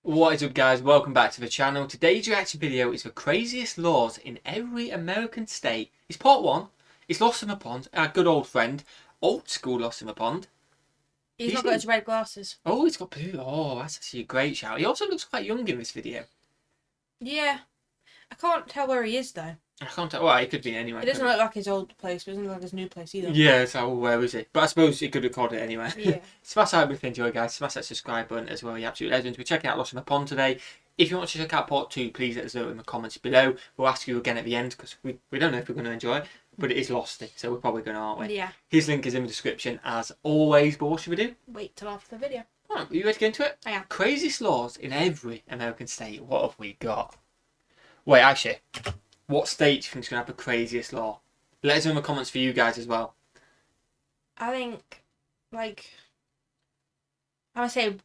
What is up, guys? Welcome back to the channel. Today's reaction video is the craziest laws in every American state. It's part one. It's Lost in the Pond, our good old friend, old school Lost in the Pond. He's not got his red glasses. Oh, he's got blue. Oh, that's actually a great shout. He also looks quite young in this video. Yeah. I can't tell where he is, though. I can't tell. Well, he could be anywhere. It doesn't look like his old place, but it doesn't look like his new place either. Yeah, so where is it? But I suppose he could record it anywhere. Yeah. Smash that if you enjoy, guys. Smash that subscribe button as well. You're absolute legends. We're checking out Lost in the Pond today. If you want to check out part 2, please let us know in the comments below. We'll ask you again at the end because we don't know if we're going to enjoy it, but it is Losty, so we're probably going to, aren't we? Yeah. His link is in the description as always. But what should we do? Wait till after the video. Right, are you ready to get into it? I am. Craziest laws in every American state. What have we got? Wait, actually, what state do you think is going to have the craziest law? Let us know in the comments for you guys as well. I think, I would say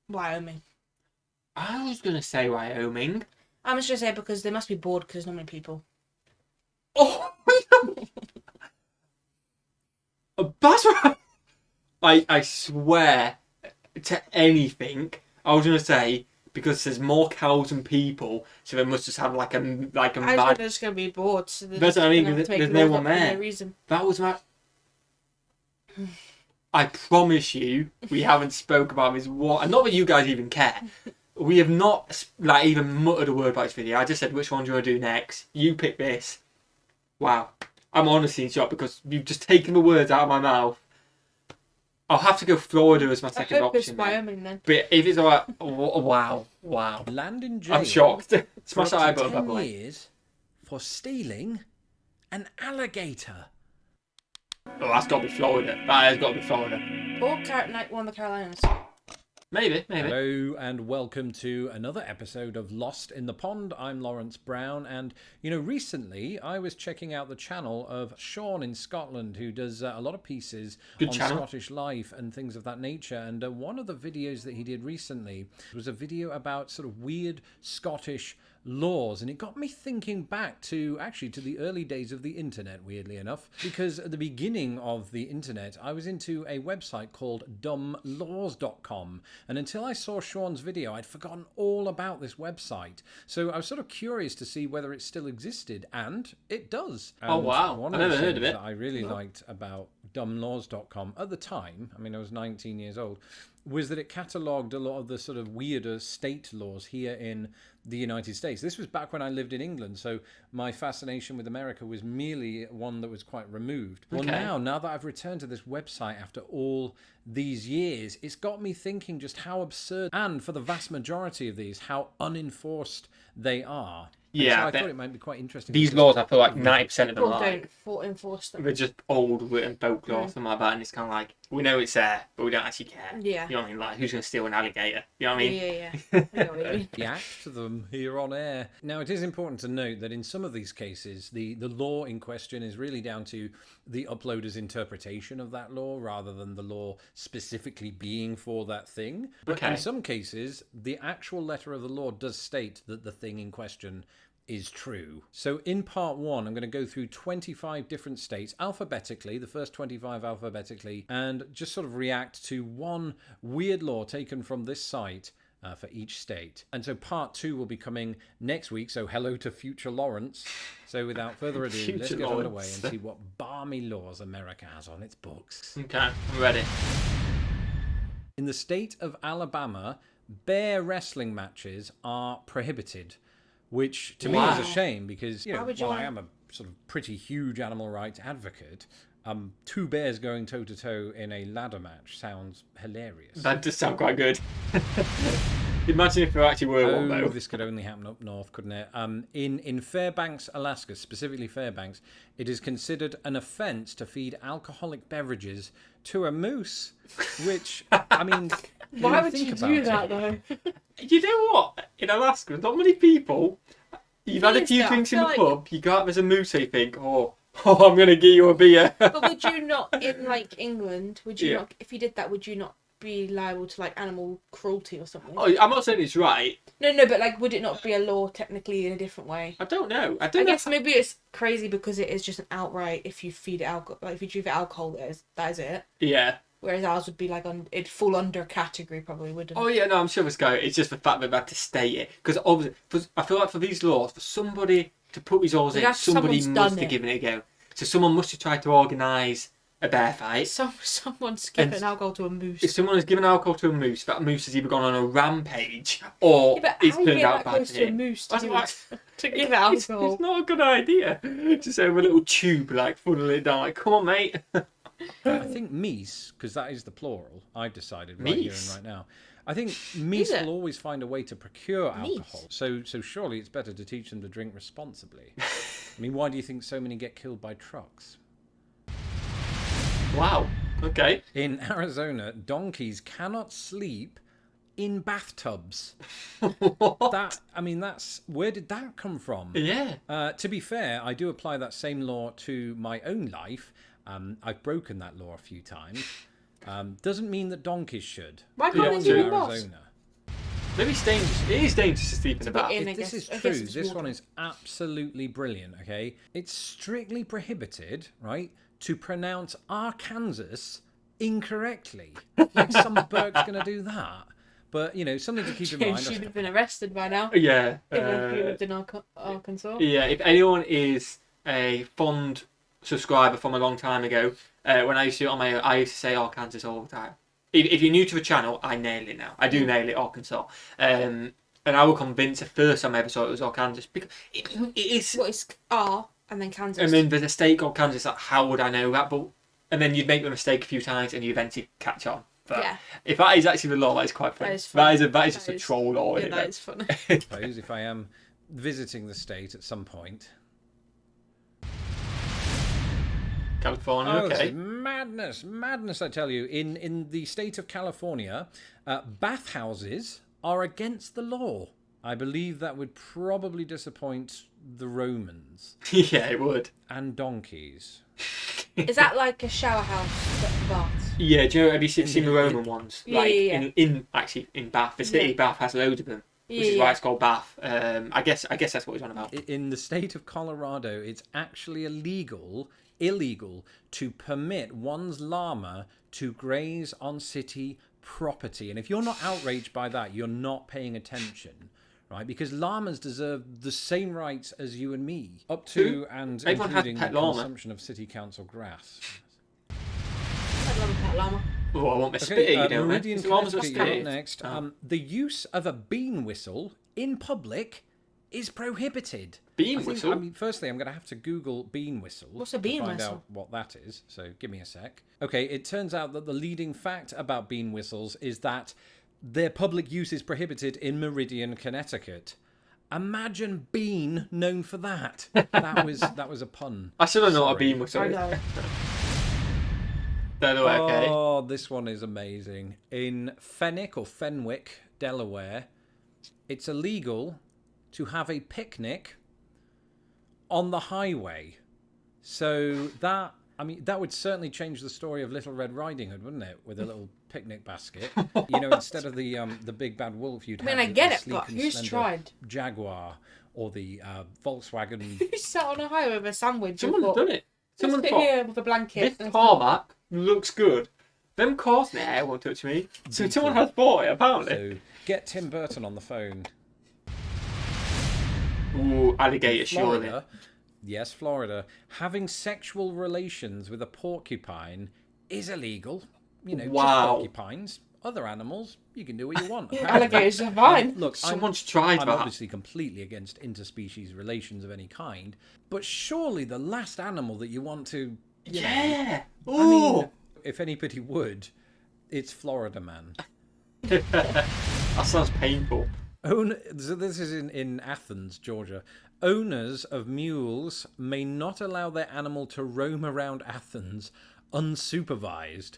Wyoming. I was going to say Wyoming. I'm just going to say because they must be bored because there's not many people. Oh, that's right. I swear to anything, I was going to say because there's more cows than people, so they must just have like a I'm just going to be bored. So that's what I mean, because there's no one there. No reason. That was my... I promise you, we haven't spoke about this and not that you guys even care. We have not even muttered a word about this video. I just said, which one do you want to do next? You pick this. Wow. I'm honestly in shock because you've just taken the words out of my mouth. I'll have to go Florida as my second option. It's Wyoming then. But if it's alright, wow. Land in jail. I'm shocked. Smash for that eye up to button, by 10 the way. years for stealing an alligator. Oh, that's got to be Florida. That has got to be Florida. Or one of the Carolinas. Maybe. Hello and welcome to another episode of Lost in the Pond. I'm Lawrence Brown, and recently I was checking out the channel of Sean in Scotland, who does a lot of pieces on Scottish life and things of that nature. And one of the videos that he did recently was a video about sort of weird Scottish laws, and it got me thinking back to the early days of the internet, weirdly enough, because at the beginning of the internet I was into a website called dumblaws.com, and until I saw Sean's video I'd forgotten all about this website, so I was sort of curious to see whether it still existed, and it does. And oh wow, one I've of the never heard things of it. that I really liked about dumblaws.com at the time, I mean I was 19 years old, was that it catalogued a lot of the sort of weirder state laws here in the United States. This was back when I lived in England, so my fascination with America was merely one that was quite removed. Well, now that I've returned to this website after all these years, it's got me thinking just how absurd, and for the vast majority of these, how unenforced they are. Yeah, so I thought it might be quite interesting. These laws, I feel like 90% of them People are don't enforce them. they're just old written folklore or something like that, and it's kind of like, we know it's there, but we don't actually care. Yeah. You know what I mean? Like, who's going to steal an alligator? You know what I mean? Yeah. I know what you mean. React to them here on air. Now, it is important to note that in some of these cases, the law in question is really down to the uploader's interpretation of that law rather than the law specifically being for that thing. But in some cases, the actual letter of the law does state that the thing in question is true. So in part 1, I'm going to go through 25 different states alphabetically, the first 25 alphabetically, and just sort of react to one weird law taken from this site for each state. And so part 2 will be coming next week, so hello to future Lawrence. So without further ado, let's get underway and see what balmy laws America has on its books. Okay, I'm ready. In the state of Alabama, bear wrestling matches are prohibited, which to me is a shame because, while I am a sort of pretty huge animal rights advocate, two bears going toe-to-toe in a ladder match sounds hilarious. That does sound quite good. Imagine if there actually were one, though. This could only happen up north, couldn't it? In Fairbanks, Alaska, specifically Fairbanks, it is considered an offence to feed alcoholic beverages to a moose, which, I mean... Why would you do that, though? You know what? In Alaska, not many people... You've had a few drinks in the pub, you go out, there's a moose, so you think, oh, I'm going to get you a beer. But would you not, in, England, would you not, if you did that, would you not be liable to, animal cruelty or something? Oh, I'm not saying it's right. No, but, would it not be a law, technically, in a different way? I don't know. I guess maybe it's crazy because it is just an outright, if you feed it alcohol, if you drink alcohol, that is it. Yeah. Whereas ours would be like it'd fall under category probably, wouldn't it? Oh yeah, no, I'm sure it's go. It's just the fact that they had to state it because obviously, I feel like for these laws, for somebody to put these laws in, somebody must have given it a go. So someone must have tried to organise a bear fight. Someone's given alcohol to a moose. If someone has given alcohol to a moose, that moose has either gone on a rampage or it's turned out bad for him. A moose to give it alcohol? It's not a good idea. Just have a little tube, like funnel it down. Like, come on, mate. I think meese, because that is the plural. I've decided right here and right now. I think meese will always find a way to procure alcohol. So surely it's better to teach them to drink responsibly. I mean, why do you think so many get killed by trucks? Wow. Okay. In Arizona, donkeys cannot sleep in bathtubs. What? Where did that come from? Yeah. To be fair, I do apply that same law to my own life. I've broken that law a few times. Doesn't mean that donkeys should. Why can't they do in Arizona? Maybe it's dangerous. It is dangerous to sleep in a bath. If this is true, this one is absolutely brilliant, okay? It's strictly prohibited, right, to pronounce Arkansas incorrectly. Like some Burke's going to do that. But, something to keep in mind. She'd have been arrested by now. Yeah. If you lived in Arkansas. Yeah, if anyone is a fond subscriber from a long time ago, when I used to do it on my own, I used to say Arkansas all the time. If you're new to the channel, I nail it now. I do nail it, Arkansas. And I will convince the first time I ever saw it was Arkansas. Because it is... What is R and then Kansas? And then there's a state called Kansas. Like, how would I know that? But and then you'd make the mistake a few times and you eventually catch on. But if that is actually the law, that is quite funny. That is just a troll law. Yeah, that is funny. I suppose if I am visiting the state at some point... California, okay. This is madness, I tell you. In the state of California, bathhouses are against the law. I believe that would probably disappoint the Romans. Yeah, it would. And donkeys. Is that like a shower house but for baths? Yeah, do you know, have you seen the Roman ones? Yeah, like in Bath. The city of Bath has loads of them. Which is why it's called Bath. I guess that's what he's on about. In the state of Colorado, it's actually illegal to permit one's llama to graze on city property. And if you're not outraged by that, you're not paying attention, right? Because llamas deserve the same rights as you and me, up to and including the consumption of city council grass. I'd love a pet llama. Oh, I want my spitty, Meridian, Connecticut next. The use of a bean whistle in public is prohibited. Bean whistle? Firstly, I'm going to have to Google bean whistle. What's a bean to find whistle? out what that is. So give me a sec. Okay, it turns out that the leading fact about bean whistles is that their public use is prohibited in Meridian, Connecticut. Imagine bean known for that. That was a pun. I still don't know what a bean whistle is. I know. Delaware, okay. Oh, this one is amazing. In Fenwick, Delaware, it's illegal to have a picnic on the highway. So that would certainly change the story of Little Red Riding Hood, wouldn't it? With a little picnic basket. Instead of the big bad wolf, you'd have I get it, sleek but and who's slender tried? Jaguar or the Volkswagen. Who sat on a highway with a sandwich? Someone's done it. Someone sit thought, here with a blanket. this tarmac looks good. Them cars, nah, won't touch me. So someone has bought it, apparently. So get Tim Burton on the phone. Ooh, alligator, surely. Florida, yes, Florida. Having sexual relations with a porcupine is illegal. Just porcupines. Other animals, you can do what you want. Alligators are fine. Look, Someone's tried I'm that. obviously completely against interspecies relations of any kind, but surely the last animal that you want to... Yeah. If anybody would, it's Florida Man. That sounds painful. So this is in Athens, Georgia. Owners of mules may not allow their animal to roam around Athens unsupervised.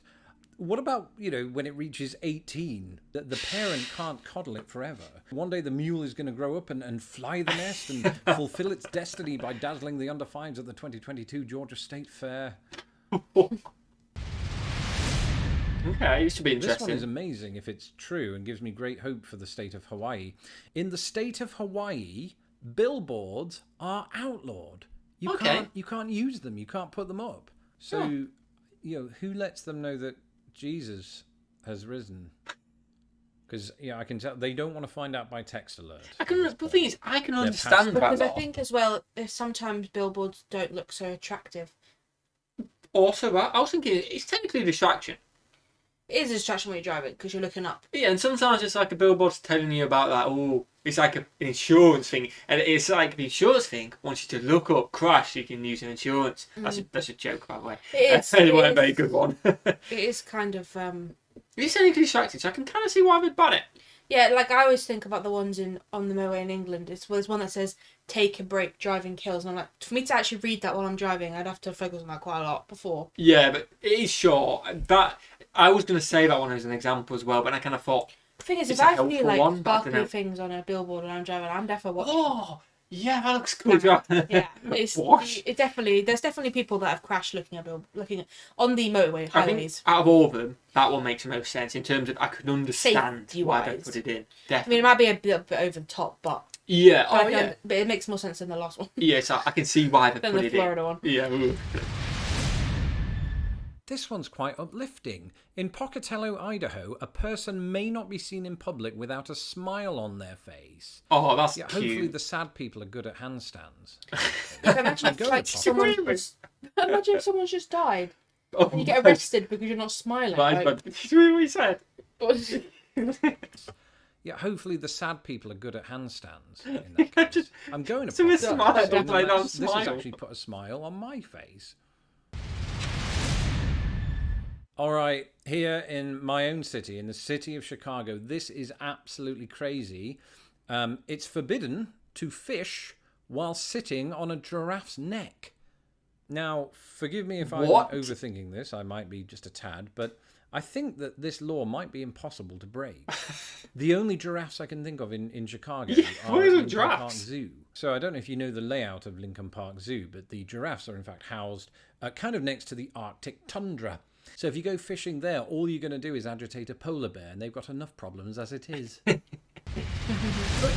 What about, when it reaches 18, that the parent can't coddle it forever? One day the mule is going to grow up and fly the nest and fulfill its destiny by dazzling the under fives at the 2022 Georgia State Fair. Okay, it should be interesting. This one is amazing if it's true and gives me great hope for the state of Hawaii. In the state of Hawaii, billboards are outlawed. You can't use them. You can't put them up. So, who lets them know that Jesus has risen. Because, I can tell they don't want to find out by text alert. The thing is, I can understand that. Because I law. think as well, sometimes billboards don't look so attractive. Also, I was thinking it's technically a distraction. It is a distraction when you're driving because you're looking up. Yeah, and sometimes it's like a billboard's telling you about that. Oh, it's like an insurance thing, and it's like the insurance thing wants you to look up, crash, so you can use your insurance. That's a joke, by the way. It is. It wasn't a very good one. It is kind of. It's technically distracting, so I can kind of see why they'd ban it. Yeah, like I always think about the ones on the motorway in England. There's one that says "Take a break, driving kills," and I'm like, for me to actually read that while I'm driving, I'd have to focus on that quite a lot before. Yeah, but it is short. That I was going to say that one as an example as well, but I kind of thought. The thing is, it's if a I see helpful like one, but I don't sparkly know. things on a billboard when I'm driving, I'm definitely watching. Oh, yeah, that looks good. Yeah, it's Wash. it definitely. There's definitely people that have crashed looking at on the motorway I think highways. out of all of them, that one makes the most sense in terms of I could understand why they Safety-wise. put it in. I mean, Definitely. it might be a bit over the top, but Yeah. but, Oh, yeah. but it makes more sense than the last one Yeah, so I can see why they than put the it in. Florida one. Yeah. Ooh. This one's quite uplifting. In Pocatello, Idaho, a person may not be seen in public without a smile on their face. Oh, that's Yeah, cute. hopefully the sad people are good at handstands. Imagine if Go like with someone Pocatello. imagine if someone's just died Oh, and you get my- arrested because you're not smiling. my- Like, Did you hear what he said? Yeah, hopefully the sad people are good at handstands. In that case. Just- I'm going to so pop a it. smile, So upside down this has smile. actually put a smile on my face. All right, here in my own city, in the city of Chicago, this is absolutely crazy. It's forbidden to fish while sitting on a giraffe's neck. Now, forgive me if I'm What? overthinking this. I might be just a tad, but I think that this law might be impossible to break. The only giraffes I can think of in Chicago Yeah, are where are the Lincoln Park giraffes? Zoo. So I don't know if you know the layout of Lincoln Park Zoo, but the giraffes are in fact housed kind of next to the Arctic tundra. So if you go fishing there, all you're going to do is agitate a polar bear, and they've got enough problems as it is. Look,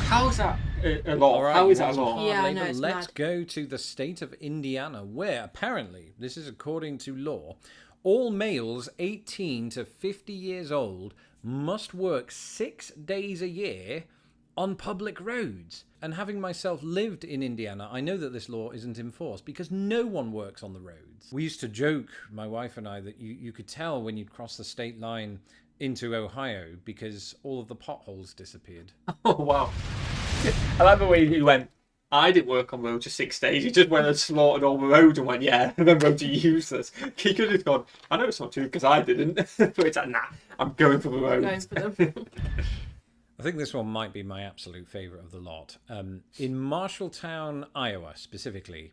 how's that a law? All right, How is you that a want some law? hard Yeah, I know, labour? it's Let's mad. go to the state of Indiana, where apparently, this is according to law, all males 18 to 50 years old must work 6 days a year on public roads. And having myself lived in Indiana, I know that this law isn't enforced because no one works on the roads. We used to joke, my wife and I, that you could tell when you'd cross the state line into Ohio because all of the potholes disappeared. Oh, wow. I like the way he went, I didn't work on roads for 6 days. He just went and slaughtered all the roads and went, yeah, and then roads are useless. He could have gone, I know it's not true because I didn't. But it's like, nah, I'm going for the going roads. for them. I think this one might be my absolute favourite of the lot. In Marshalltown, Iowa, specifically,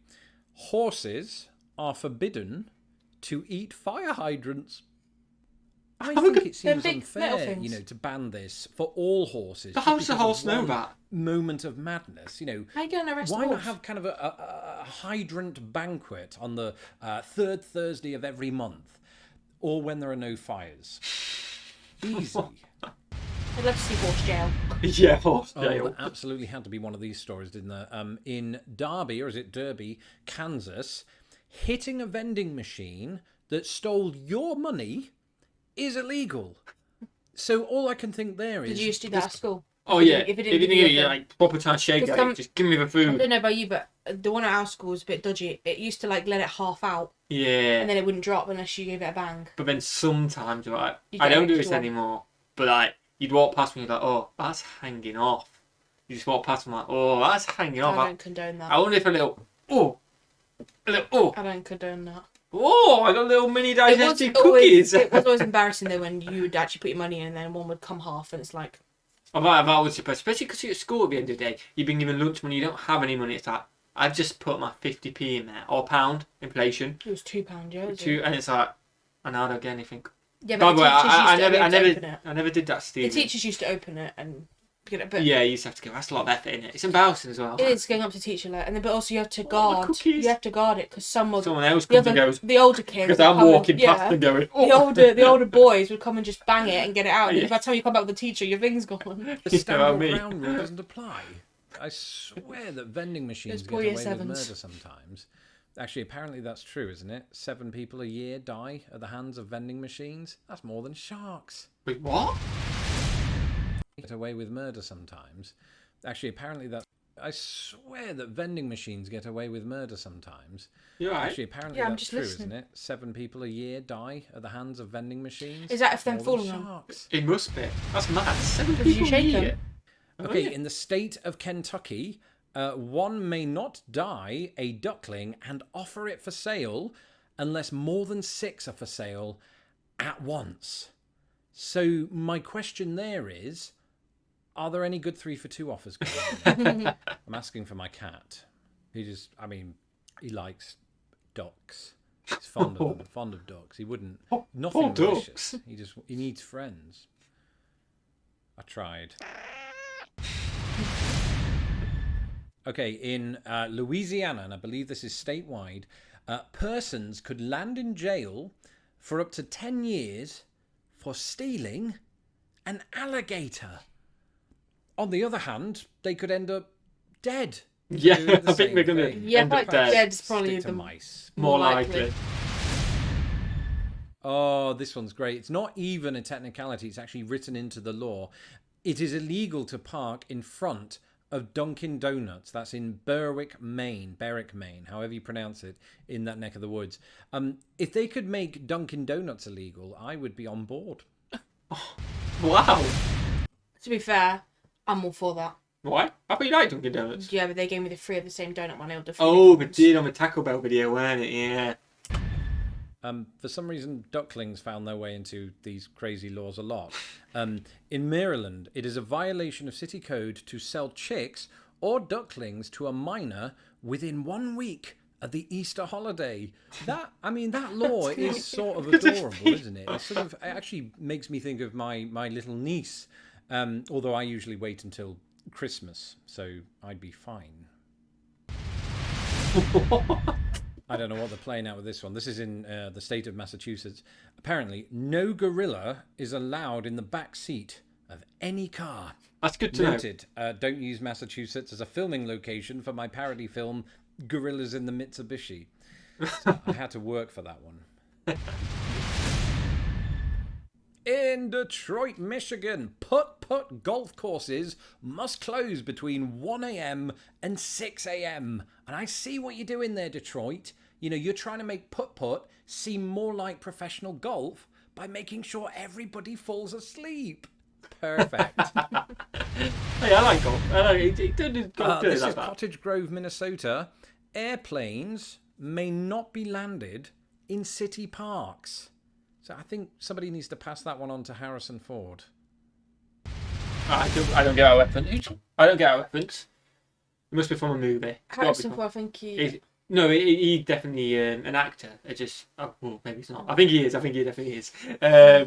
horses are forbidden to eat fire hydrants. I think it seems big metal unfair, things. to ban this for all horses. But just how's the because of horse know one that? moment of madness, How you going to arrest Why a not horse? have kind of a hydrant banquet on the third Thursday of every month, or when there are no fires? Easy. I'd love to see horse jail. Yeah, horse Oh, jail. there absolutely had to be one of these stories, didn't there? In Derby, or is it Derby, Kansas, hitting a vending machine that stole your money is illegal. So all I can think there is... Did you used to do that at school? Oh, If it yeah. didn't- If if it you didn't didn't give you get a it, like, proper time shake Because it, some- just give me the I food. don't know about you, but the one at our school was a bit dodgy. It used to like let it half out, Yeah. and then it wouldn't drop unless you gave it a bang. But then sometimes, right, You I get don't an do extra this one. anymore, but like, you'd walk past me and you're like, oh, that's hanging off. You just walk past me like, oh, that's hanging off. I don't condone that. I wonder if a little, oh, I don't condone that. oh, I got little mini digestive always, cookies. it was always embarrassing though when you would actually put your money in and then one would come half, and it's like, I've always supposed, especially because you're at school at the end of the day, you've been given lunch money, you don't have any money. It's like, I've just put my 50p in there, or pound, inflation, it was £2, yeah. was it? two, and it's like, and I don't get anything. Yeah, By but the way, the teachers used to open it. I never did that, The Steve. teachers used to open it and get it, but Yeah, you used to have to go. That's a lot of effort in it. It's embarrassing as well. it is going up to teacher like, and then but also you have to the guard. cookies. You have to guard it because Someone else the comes and other goes, the older kids because would I'm come walking and, past and going, oh. the older boys would come and just bang it and get it out. And Yeah. by the time you come back with the teacher, your thing's gone. The Yeah, stand your me. ground rule doesn't apply. I swear that vending machines Those get poor away year with sevens. murder sometimes. Actually, apparently that's true, isn't it? 7 people a year die at the hands of vending machines. That's more than sharks. Wait, what? Get away with murder sometimes. Actually, apparently that's... I swear that vending machines get away with murder sometimes. You're right. Actually, apparently Yeah, I'm that's just true, listening. isn't it? 7 people a year die at the hands of vending machines. Is that if they're More than falling on? sharks. It must be. That's mad. 7 Did you people a shake year. them? Oh, Okay, yeah. in the state of Kentucky, one may not dye a duckling and offer it for sale unless more than 6 are for sale at once. So my question there is, are there any good 3 for 2 offers going on? I'm asking for my cat. He likes ducks. He's fond of them, fond of ducks. He wouldn't, nothing poor malicious. He needs friends. I tried. Okay, in Louisiana, and I believe this is statewide, persons could land in jail for up to 10 years for stealing an alligator. On the other hand, they could end up dead. Yeah, Doing the I think same they're going thing. to Yeah, end up like dead. dead's probably Stick to the mice. More more likely. Oh, this one's great. It's not even a technicality. It's actually written into the law. It is illegal to park in front of Dunkin' Donuts. That's in Berwick, Maine, however you pronounce it, in that neck of the woods. If they could make Dunkin' Donuts illegal, I would be on board. Wow. To be fair, I'm all for that. Why? I thought you liked Dunkin' Donuts. Yeah, but they gave me the 3 of the same donut when I ordered. Oh, they did on the Taco Bell video, weren't it? Yeah. For some reason, ducklings found their way into these crazy laws a lot. In Maryland, it is a violation of city code to sell chicks or ducklings to a minor within 1 week of the Easter holiday. That law is sort of adorable, isn't it? It actually makes me think of my little niece. Although I usually wait until Christmas, so I'd be fine. I don't know what they're playing out with this one. This is in the state of Massachusetts. Apparently, no gorilla is allowed in the back seat of any car. That's good to know. Noted. Don't use Massachusetts as a filming location for my parody film, Gorillas in the Mitsubishi. So I had to work for that one. In Detroit, Michigan, putt-putt golf courses must close between 1 a.m. and 6 a.m. And I see what you're doing there, Detroit. You know, you're trying to make putt-putt seem more like professional golf by making sure everybody falls asleep. Perfect. Hey, I like golf. I like it. Golf This like is that. Cottage Grove, Minnesota. Airplanes may not be landed in city parks. So I think somebody needs to pass that one on to Harrison Ford. I don't get our reference. I don't get our reference. It must be from a movie. It's gotta be Harrison from- Ford, I think he. No, he definitely an actor. It just well, maybe it's not. I think he is. I think he definitely is.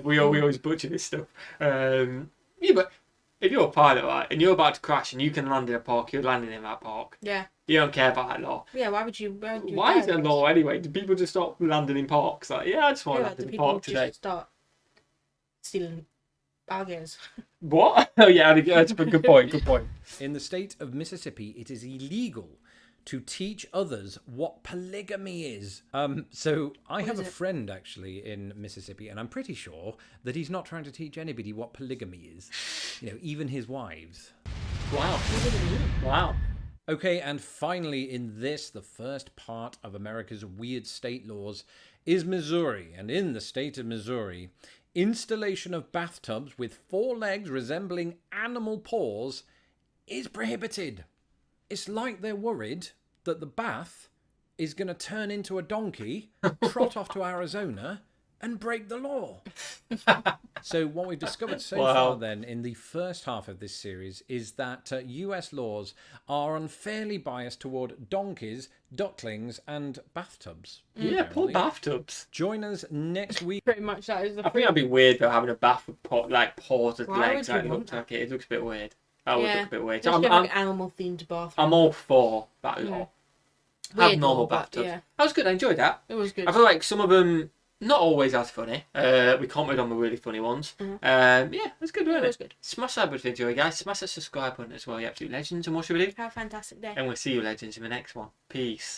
We always butcher this stuff. Yeah, but if you're a pilot, right, and you're about to crash and you can land in a park, you're landing in that park. Yeah. You don't care about that law. Yeah, why would you? Why is there a law anyway? Do people just stop landing in parks? Like, yeah, I just want to Yeah, land do in the people park just today. start stealing alligators? What? Oh yeah, that's a good point. Good point. In the state of Mississippi, it is illegal to teach others what polygamy is. So I have a friend actually in Mississippi, and I'm pretty sure that he's not trying to teach anybody what polygamy is. You know, even his wives. Wow. Wow. Okay, and finally in this, the first part of America's weird state laws is Missouri. And in the state of Missouri, installation of bathtubs with 4 legs resembling animal paws is prohibited. It's like they're worried that the bath is going to turn into a donkey, trot off to Arizona, and break the law. So what we've discovered so far then in the first half of this series is that US laws are unfairly biased toward donkeys, ducklings, and bathtubs. Yeah, poor bathtubs. Join us next week. Pretty much that is the. I think that'd be weird though, having a bath with paws and Why legs. would you That want looks like it. It looks a bit weird. That would look a bit weird. Just I'm, get I'm, like an animal themed bathroom. I'm all for that law. Weird Have normal law, but bathtubs. yeah. That was good. I enjoyed that. It was good. I feel like some of them not always as funny. We commented on the really funny ones. Yeah, it was good, wasn't It was it? good. Smash that button if you enjoy, guys. Smash that subscribe button as well, you absolute legends. And what should we do? Have a fantastic day. And we'll see you legends in the next one. Peace.